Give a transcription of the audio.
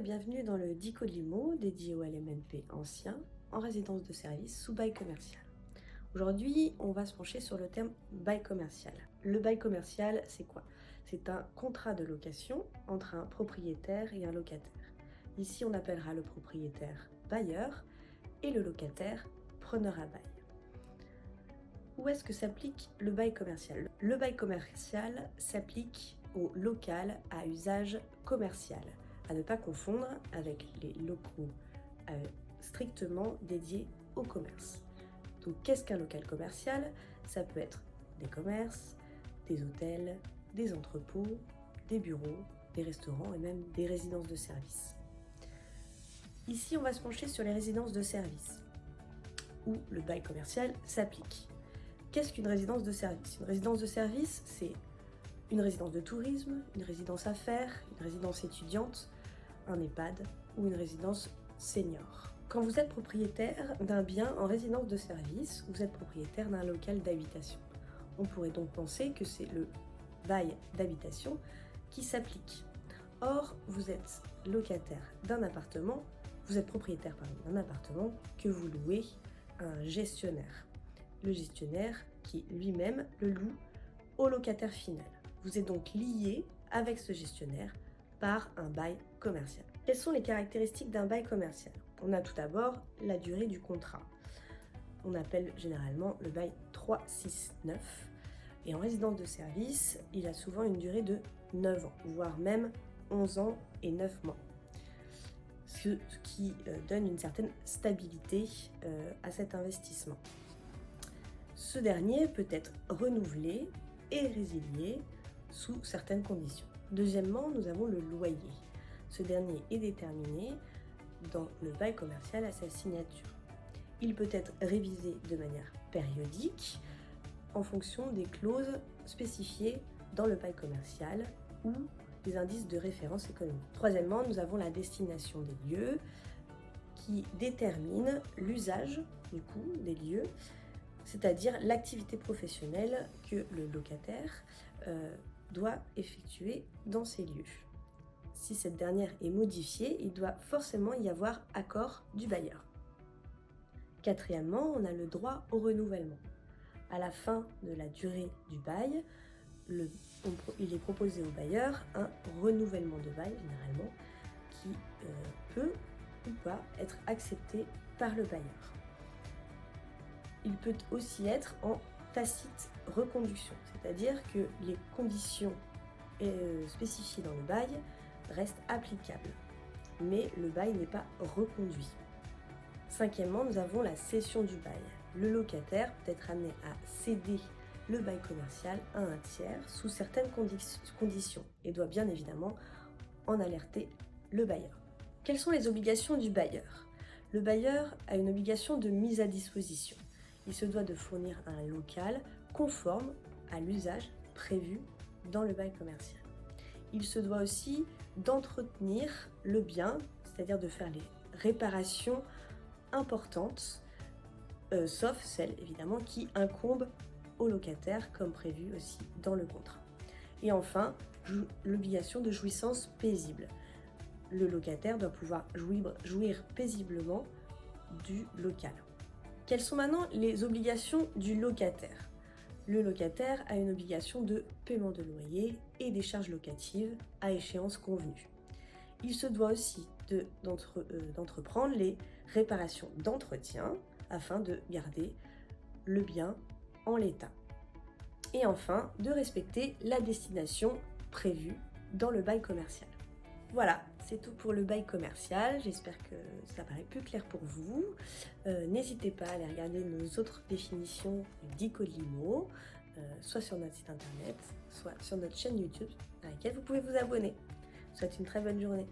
et bienvenue dans le Dico de l'IMO dédié au LMNP ancien en résidence de service sous bail commercial. Aujourd'hui, on va se pencher sur le terme bail commercial. Le bail commercial, c'est quoi? C'est un contrat de location entre un propriétaire et un locataire. Ici, on appellera le propriétaire bailleur et le locataire preneur à bail. Où est-ce que s'applique le bail commercial? Le bail commercial s'applique au local à usage commercial, à ne pas confondre avec les locaux strictement dédiés au commerce. Donc qu'est-ce qu'un local commercial? Ça peut être des commerces, des hôtels, des entrepôts, des bureaux, des restaurants et même des résidences de service. Ici, on va se pencher sur les résidences de service, où le bail commercial s'applique. Qu'est-ce qu'une résidence de service? Une résidence de service, c'est une résidence de tourisme, une résidence affaires, une résidence étudiante, un EHPAD ou une résidence senior. Quand vous êtes propriétaire d'un bien en résidence de service, vous êtes propriétaire d'un local d'habitation. On pourrait donc penser que c'est le bail d'habitation qui s'applique. Or, vous êtes locataire d'un appartement, vous êtes propriétaire d'un appartement que vous louez à un gestionnaire. Le gestionnaire qui lui-même le loue au locataire final. Vous êtes donc lié avec ce gestionnaire par un bail commercial. Quelles sont les caractéristiques d'un bail commercial? On a tout d'abord la durée du contrat. On appelle généralement le bail 3-6-9. Et en résidence de service, il a souvent une durée de 9 ans, voire même 11 ans et 9 mois. Ce qui donne une certaine stabilité à cet investissement. Ce dernier peut être renouvelé et résilié sous certaines conditions. Deuxièmement, nous avons le loyer. Ce dernier est déterminé dans le bail commercial à sa signature. Il peut être révisé de manière périodique en fonction des clauses spécifiées dans le bail commercial ou des indices de référence économique. Troisièmement, nous avons la destination des lieux qui détermine l'usage du coup des lieux, c'est-à-dire l'activité professionnelle que le locataire doit effectuer dans ces lieux. Si cette dernière est modifiée, il doit forcément y avoir accord du bailleur. Quatrièmement, on a le droit au renouvellement. À la fin de la durée du bail, il est proposé au bailleur un renouvellement de bail, généralement, qui peut ou pas être accepté par le bailleur. Il peut aussi être en tacite reconduction, c'est-à-dire que les conditions spécifiées dans le bail restent applicables, mais le bail n'est pas reconduit. Cinquièmement, nous avons la cession du bail. Le locataire peut être amené à céder le bail commercial à un tiers sous certaines conditions et doit bien évidemment en alerter le bailleur. Quelles sont les obligations du bailleur? Le bailleur a une obligation de mise à disposition. Il se doit de fournir un local conforme à l'usage prévu dans le bail commercial. Il se doit aussi d'entretenir le bien, c'est-à-dire de faire les réparations importantes, sauf celles évidemment qui incombent au locataire comme prévu aussi dans le contrat. Et enfin, l'obligation de jouissance paisible. Le locataire doit pouvoir jouir paisiblement du local. Quelles sont maintenant les obligations du locataire? Le locataire a une obligation de paiement de loyer et des charges locatives à échéance convenue. Il se doit aussi d'entreprendre les réparations d'entretien afin de garder le bien en l'état. Et enfin, de respecter la destination prévue dans le bail commercial. Voilà, c'est tout pour le bail commercial. J'espère que ça paraît plus clair pour vous. N'hésitez pas à aller regarder nos autres définitions du Dico de l'IMO, soit sur notre site internet, soit sur notre chaîne YouTube, à laquelle vous pouvez vous abonner. Je vous souhaite une très bonne journée.